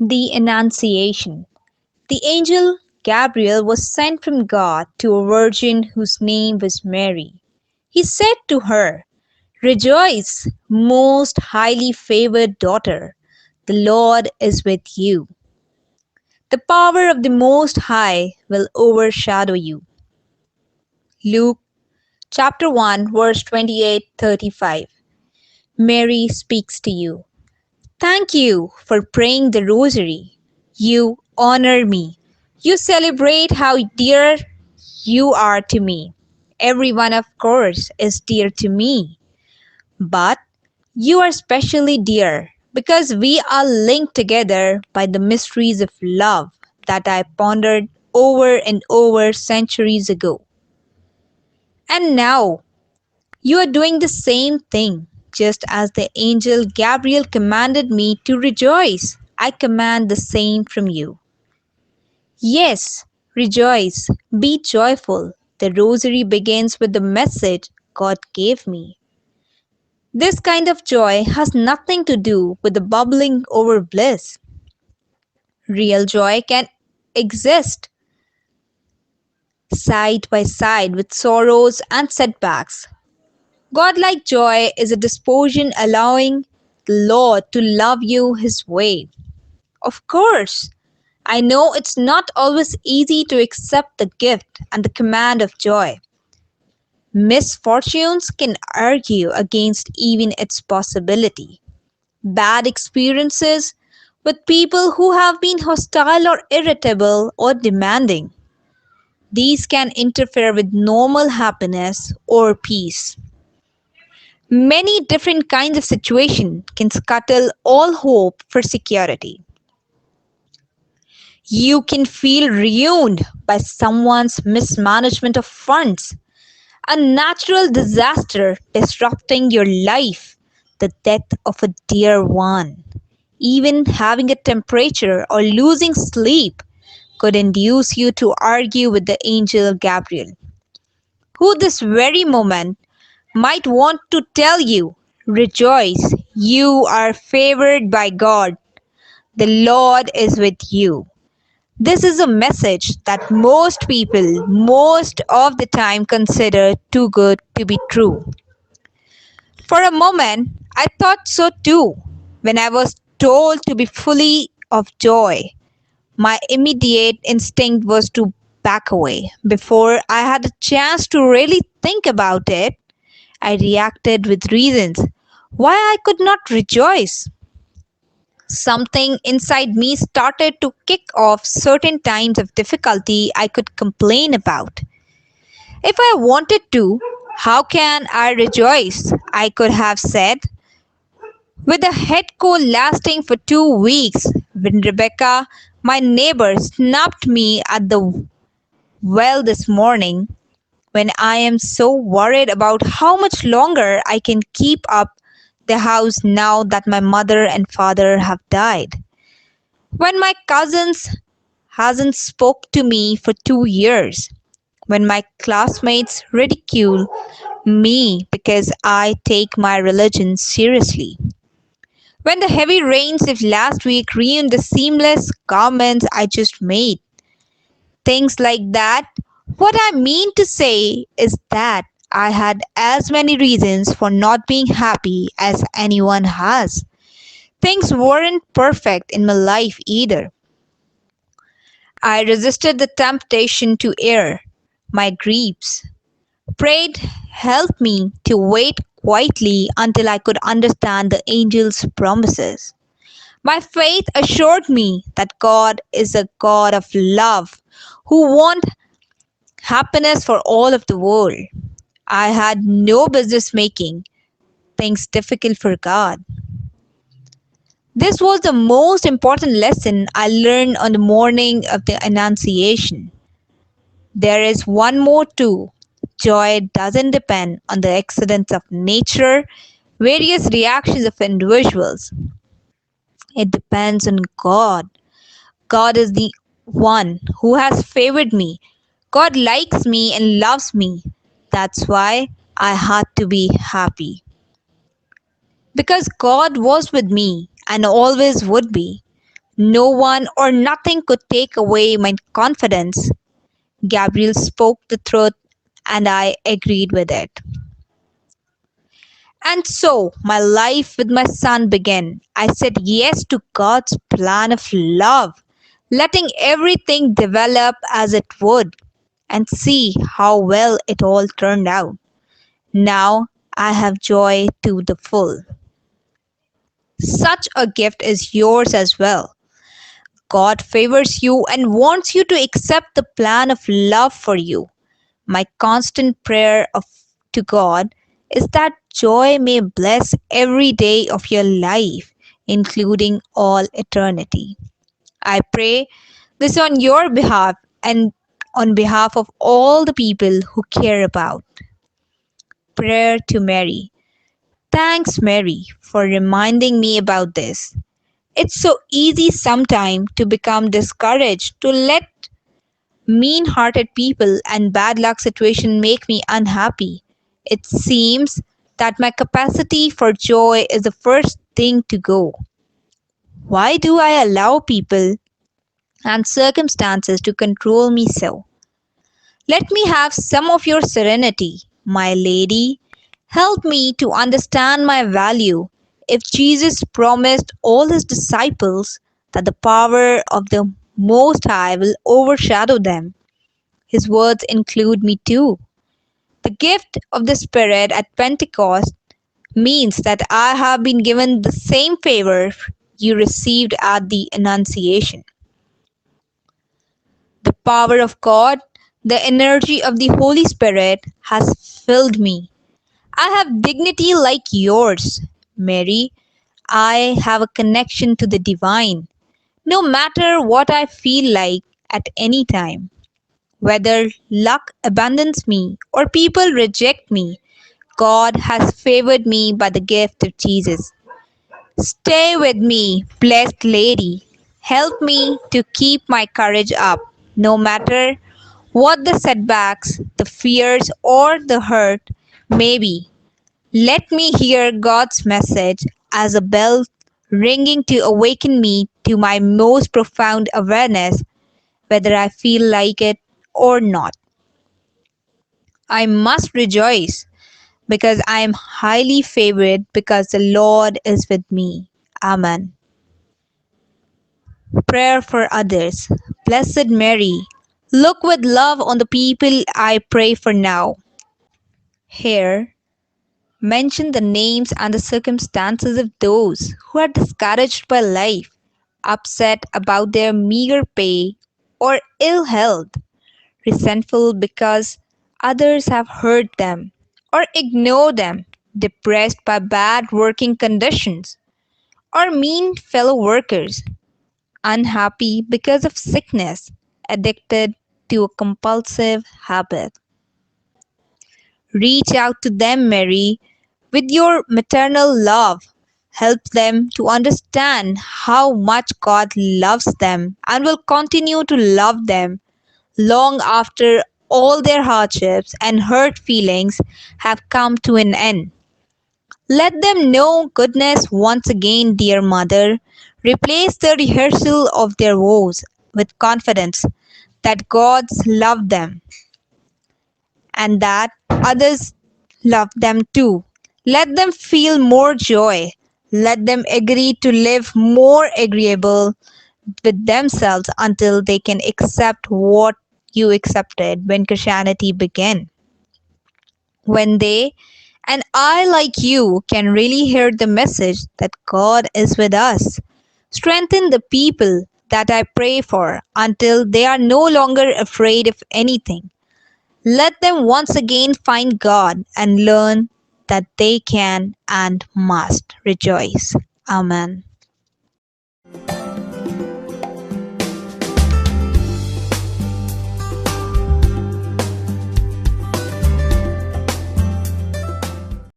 The Annunciation. The angel Gabriel was sent from God to a virgin whose name was Mary. He said to her, "Rejoice, most highly favored daughter, the Lord is with you. The power of the Most High will overshadow you." Luke chapter 1 verse 28-35. Mary speaks to you. Thank you for praying the rosary. You honor me. You celebrate how dear you are to me. Everyone, of course, is dear to me. But you are specially dear because we are linked together by the mysteries of love that I pondered over and over centuries ago. And now you are doing the same thing, just as the angel Gabriel commanded me to rejoice. I command the same from you. Yes, rejoice, be joyful. The rosary begins with the message God gave me. This kind of joy has nothing to do with the bubbling over bliss. Real joy can exist side by side with sorrows and setbacks. Godlike joy is a disposition allowing the Lord to love you His way. Of course, I know it's not always easy to accept the gift and the command of joy. Misfortunes can argue against even its possibility. Bad experiences with people who have been hostile or irritable or demanding. These can interfere with normal happiness or peace. Many different kinds of situations can scuttle all hope for security. You can feel ruined by someone's mismanagement of funds, a natural disaster disrupting your life, the death of a dear one. Even having a temperature or losing sleep could induce you to argue with the angel Gabriel, who this very moment might want to tell you, "Rejoice, you are favored by God. The Lord is with you." This is a message that most people, most of the time, consider too good to be true. For a moment, I thought so too. When I was told to be fully of joy, my immediate instinct was to back away. Before I had a chance to really think about it, I reacted with reasons why I could not rejoice. Something inside me started to kick off certain times of difficulty I could complain about. If I wanted to, how can I rejoice? I could have said. With a head cold lasting for 2 weeks, when Rebecca, my neighbor, snapped me at the well this morning, when I am so worried about how much longer I can keep up the house now that my mother and father have died. When my cousins hasn't spoke to me for 2 years. When my classmates ridicule me because I take my religion seriously. When the heavy rains of last week ruined the seamless garments I just made. Things like that. What I mean to say is that I had as many reasons for not being happy as anyone has. Things weren't perfect in my life either. I resisted the temptation to air my griefs, prayed, "Help me to wait quietly until I could understand the angel's promises." My faith assured me that God is a God of love who wants happiness for all of the world. I had no business making things difficult for God. This was the most important lesson I learned on the morning of the Annunciation. There is one more too. Joy doesn't depend on the accidents of nature, various reactions of individuals. It depends on God. God is the one who has favored me. God likes me and loves me. That's why I had to be happy. Because God was with me and always would be. No one or nothing could take away my confidence. Gabriel spoke the truth and I agreed with it. And so my life with my son began. I said yes to God's plan of love, letting everything develop as it would, and see how well it all turned out. Now I have joy to the full. Such a gift is yours as well. God favors you and wants you to accept the plan of love for you. My constant prayer to God is that joy may bless every day of your life, including all eternity. I pray this on your behalf and on behalf of all the people who care about. Prayer to Mary. Thanks, Mary, for reminding me about this. It's so easy sometimes to become discouraged, to let mean hearted people and bad luck situation make me unhappy. It seems that my capacity for joy is the first thing to go. Why do I allow people and circumstances to control me so? Let me have some of your serenity, my lady. Help me to understand my value. If Jesus promised all his disciples that the power of the Most High will overshadow them, his words include me too. The gift of the Spirit at Pentecost means that I have been given the same favor you received at the Annunciation. The power of God, the energy of the Holy Spirit has filled me. I have dignity like yours, Mary. I have a connection to the divine. No matter what I feel like at any time, whether luck abandons me or people reject me, God has favored me by the gift of Jesus. Stay with me, blessed lady. Help me to keep my courage up, no matter what the setbacks, the fears, or the hurt may be. Let me hear God's message as a bell ringing to awaken me to my most profound awareness, whether I feel like it or not. I must rejoice because I am highly favored because the Lord is with me. Amen. Prayer for others. Blessed Mary, look with love on the people I pray for now. Here, mention the names and the circumstances of those who are discouraged by life, upset about their meager pay or ill health, resentful because others have hurt them or ignore them, depressed by bad working conditions or mean fellow workers, unhappy because of sickness, addicted to a compulsive habit. Reach out to them, Mary, with your maternal love. Help them to understand how much God loves them and will continue to love them long after all their hardships and hurt feelings have come to an end. Let them know goodness once again, dear mother. Replace the rehearsal of their woes with confidence that God's love them and that others love them too. Let them feel more joy. Let them agree to live more agreeable with themselves until they can accept what you accepted when Christianity began. When they and I, like you, can really hear the message that God is with us. Strengthen the people that I pray for until they are no longer afraid of anything. Let them once again find God and learn that they can and must rejoice. Amen.